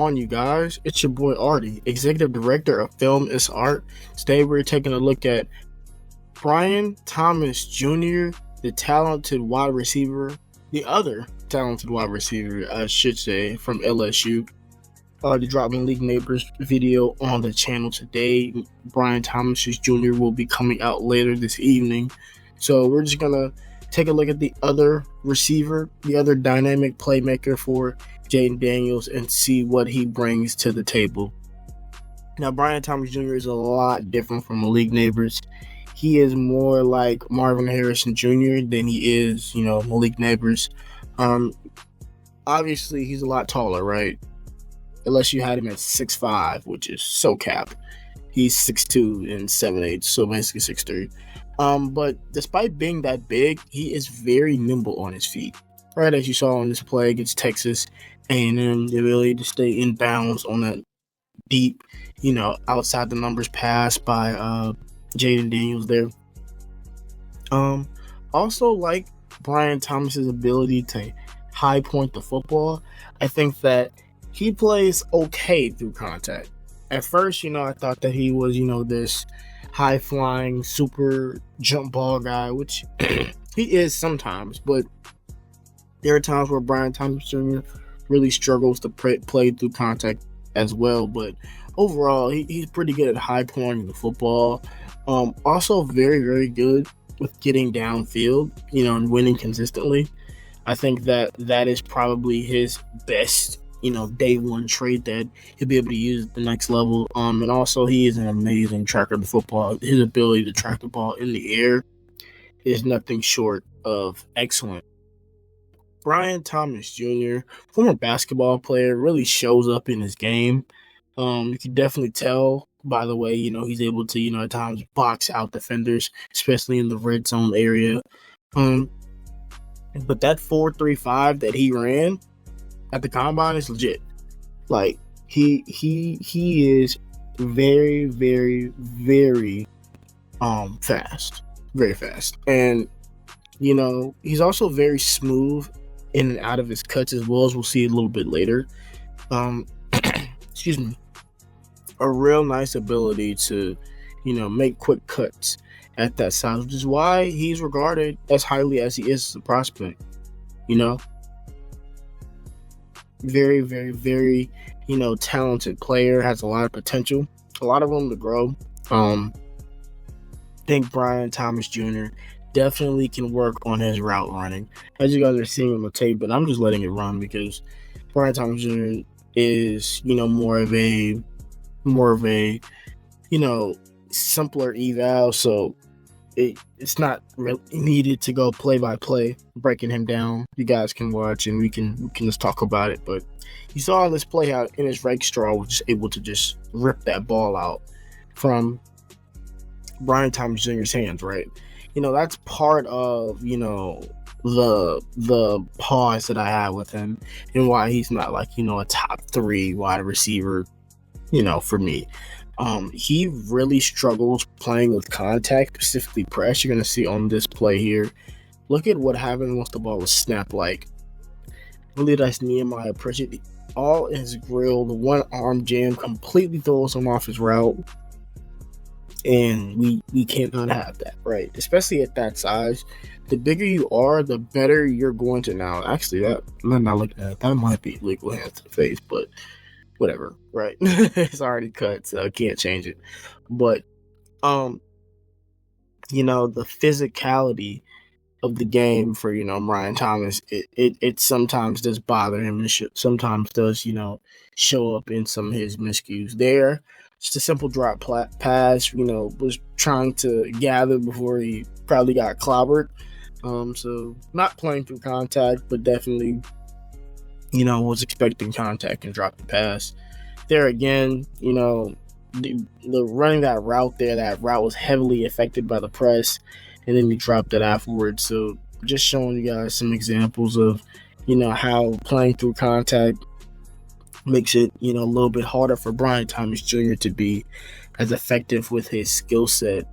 on, you guys? It's your boy Artie, Executive Director of Film is Art. Today we're taking a look at Brian Thomas Jr., the talented wide receiver, the other talented wide receiver, I should say, from LSU. The Dropping League Neighbors video on the channel today. Brian Thomas Jr. will be coming out later this evening. So we're just going to take a look at the other receiver, the other dynamic playmaker for Jaden Daniels, and see what he brings to the table. Now, Brian Thomas Jr. is a lot different from Malik Neighbors. He is more like Marvin Harrison Jr. than he is, Malik Neighbors. Obviously, he's a lot taller, right? Unless you had him at 6'5", which is so cap. He's 6'2" and 7'8", so basically 6'3". But despite being that big, he is very nimble on his feet. Right, as you saw on this play against Texas A&M, the ability to stay in bounds on that deep, outside the numbers pass by Jaden Daniels there. Also like Brian Thomas's ability to high point the football. I think that he plays okay through contact. At first, I thought that he was, this high flying super jump ball guy, which he is sometimes, but there are times where Brian Thomas Jr. really struggles to play through contact as well. But overall, he's pretty good at high pointing the football. Also very, very good with getting downfield, and winning consistently. I think that is probably his best, day one trait that he'll be able to use at the next level. And also he is an amazing tracker of the football. His ability to track the ball in the air is nothing short of excellent. Brian Thomas Jr., former basketball player, really shows up in his game. You can definitely tell by the way, he's able to, at times box out defenders, especially in the red zone area. But that 4.35 that he ran at the combine is legit. Like, he is very, very, very fast. Very fast. And, he's also very smooth in and out of his cuts as well, as we'll see a little bit later. Excuse me. A real nice ability to, make quick cuts at that size, which is why he's regarded as highly as he is as a prospect. Very, very, very, talented player, has a lot of potential, a lot of room to grow. I think Brian Thomas Jr. definitely can work on his route running, as you guys are seeing on the tape, but I'm just letting it run because Brian Thomas Jr. is, more of a, simpler eval, so it's not really needed to go play by play, breaking him down. You guys can watch and we can just talk about it. But you saw this play how in his Rake Straw was just able to just rip that ball out from Brian Thomas Jr.'s hands, right? That's part of, the pause that I had with him and why he's not like, a top 3 wide receiver, for me. He really struggles playing with contact, specifically press. You're going to see on this play here. Look at what happened once the ball was snapped. Like, really nice Nehemiah Pritchett. All in his grill, the one arm jam completely throws him off his route. And we cannot have that, right? Especially at that size. The bigger you are, the better you're going to now. Actually, I'm not looking at that might be legal hands to the face, but whatever, right? It's already cut, so I can't change it. But, the physicality of the game for, Brian Thomas, it sometimes does bother him. And sometimes does, show up in some of his miscues there. Just a simple drop pass, was trying to gather before he probably got clobbered. So not playing through contact, but definitely, was expecting contact and dropped the pass. There again, the running that route there, that route was heavily affected by the press, and then he dropped it afterwards. So just showing you guys some examples of, how playing through contact makes it, a little bit harder for Brian Thomas Jr. to be as effective with his skill set.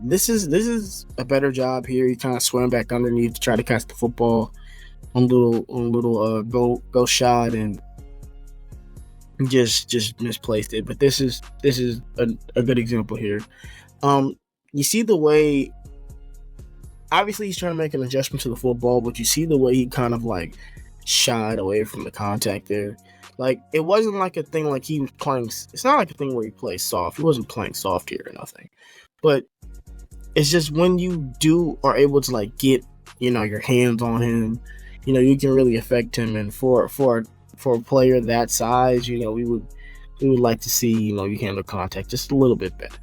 This is a better job here. He kind of swam back underneath to try to catch the football on little go shot, and just misplaced it. But this is a good example here. You see the way, obviously he's trying to make an adjustment to the football, but you see the way he kind of like shied away from the contact there. Like, it wasn't like a thing like he was playing. It's not like a thing where he plays soft. He wasn't playing soft here or nothing. But it's just when you are able to like get, your hands on him, you can really affect him. And for a player that size, we would like to see, you handle contact just a little bit better.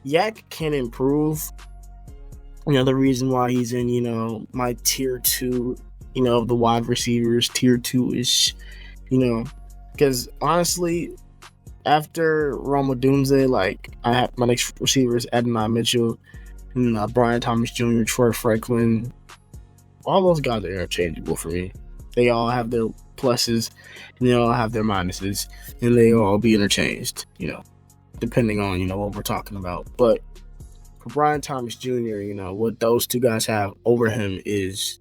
Yak can improve. The reason why he's in, my tier 2, of the wide receivers, tier 2-ish, because honestly, after Rome Odunze, like, I have my next receivers, Adonai Mitchell, and Brian Thomas Jr., Troy Franklin. All those guys are interchangeable for me. They all have their pluses, and they all have their minuses, and they all be interchanged, depending on, what we're talking about. But for Brian Thomas Jr., what those two guys have over him is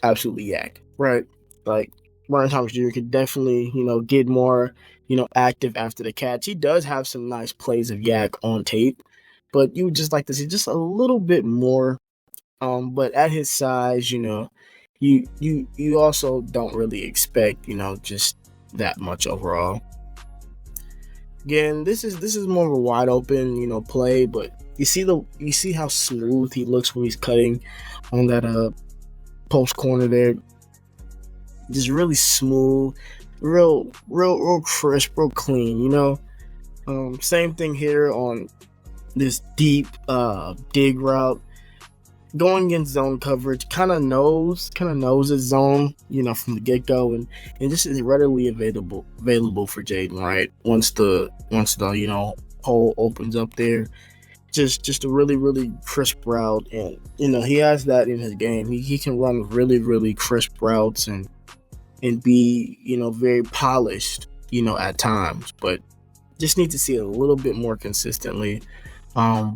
absolutely yak, right? Like, Brian Thomas Jr. could definitely, get more, active after the catch. He does have some nice plays of yak on tape, but you would just like to see just a little bit more. But at his size, you also don't really expect, just that much overall. Again, this is more of a wide open, play, but you see how smooth he looks when he's cutting on that post corner there. Just really smooth, real crisp, real clean, Same thing here on this deep dig route. Going against zone coverage, kind of knows his zone, from the get-go, and this is readily available for Jaden, right? Once the hole opens up there, just a really, really crisp route, and he has that in his game. He can run really, really crisp routes and be very polished, at times, but just need to see it a little bit more consistently. But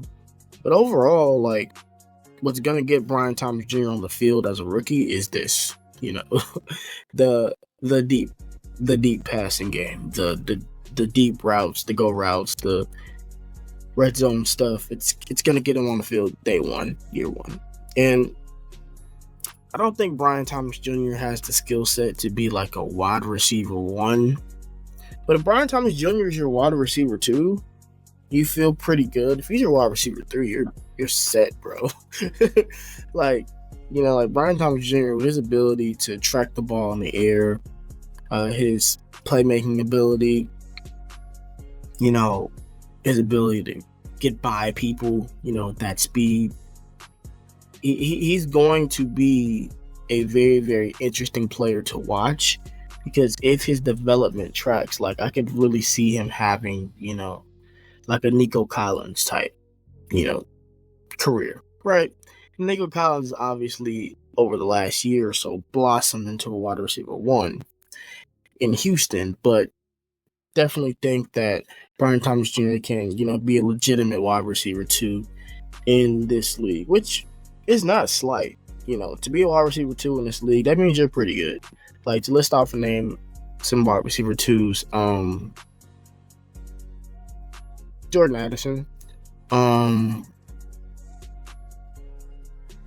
overall, like, what's gonna get Brian Thomas Jr. on the field as a rookie is this, the deep passing game, the deep routes, the go routes, the red zone stuff. It's gonna get him on the field year one. And I don't think Brian Thomas Jr. has the skill set to be like a wide receiver 1. But if Brian Thomas Jr. is your wide receiver 2, you feel pretty good. If he's your wide receiver 3, you're set, bro. like Brian Thomas Jr., with his ability to track the ball in the air, his playmaking ability, his ability to get by people, that speed. He's going to be a very, very interesting player to watch, because if his development tracks, like, I could really see him having, like a Nico Collins type, career, right? Nico Collins obviously over the last year or so blossomed into a wide receiver 1 in Houston, but definitely think that Brian Thomas Jr. can, be a legitimate wide receiver 2 in this league, which is not slight. To be a wide receiver 2 in this league, that means you're pretty good. Like, to list off and name some wide receiver 2s, Jordan Addison,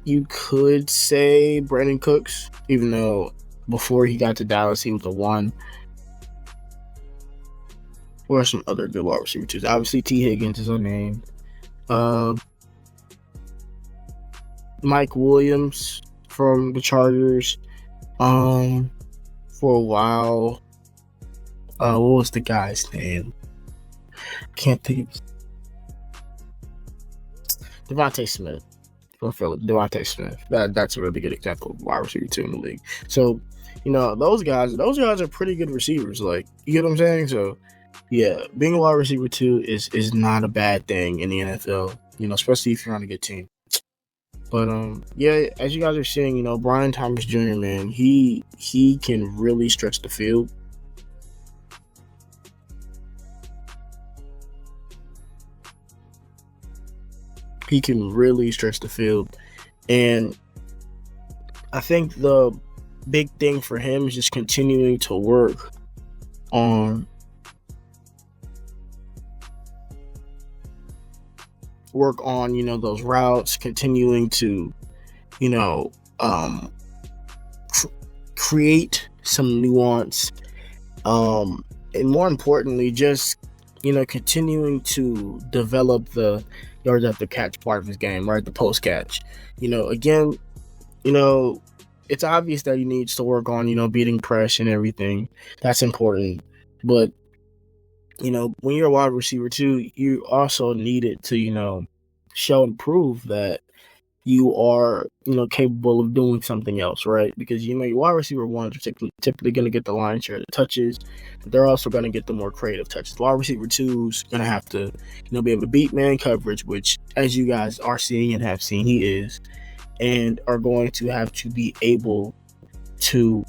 you could say Brandon Cooks, even though before he got to Dallas, he was a 1. Or some other good wide receiver 2s. Obviously, T. Higgins is unnamed. Mike Williams from the Chargers. For a while. What was the guy's name? Can't think of. Devontae Smith. Devontae Smith. That's a really good example of wide receiver 2 in the league. So, those guys are pretty good receivers. Like, you get what I'm saying? So, yeah, being a wide receiver 2 is not a bad thing in the NFL. Especially if you're on a good team. But yeah, as you guys are seeing, Brian Thomas Jr., man, he can really stretch the field. He can really stretch the field. And I think the big thing for him is just continuing to work on those routes, continuing to create some nuance, and more importantly, just continuing to develop the yards after catch part of his game, right? The post catch. Again, it's obvious that he needs to work on beating press and everything. That's important, but when you're a wide receiver too, you also need it to show and prove that you are capable of doing something else, right? Because your wide receiver ones are typically going to get the lion's share of the touches, but they're also going to get the more creative touches. Wide receiver twos going to have to be able to beat man coverage, which, as you guys are seeing and have seen, he is, and are going to have to be able to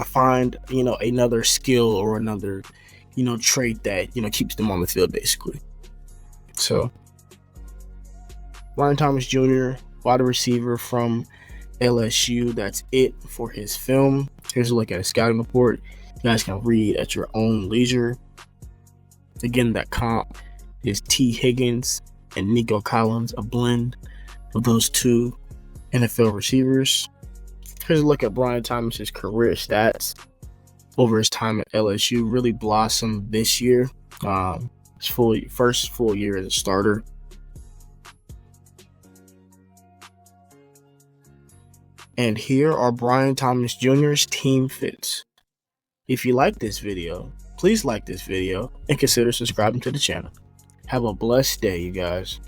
find another skill or another trait that keeps them on the field, basically. So Brian Thomas Jr., wide receiver from LSU. That's it for his film. Here's a look at his scouting report. You guys can read at your own leisure. Again, that comp is T. Higgins and Nico Collins, a blend of those two NFL receivers. Here's a look at Brian Thomas's career stats over his time at LSU. Really blossomed this year. His first full year as a starter. And here are Brian Thomas Jr.'s team fits. If you like this video, please like this video and consider subscribing to the channel. Have a blessed day, you guys.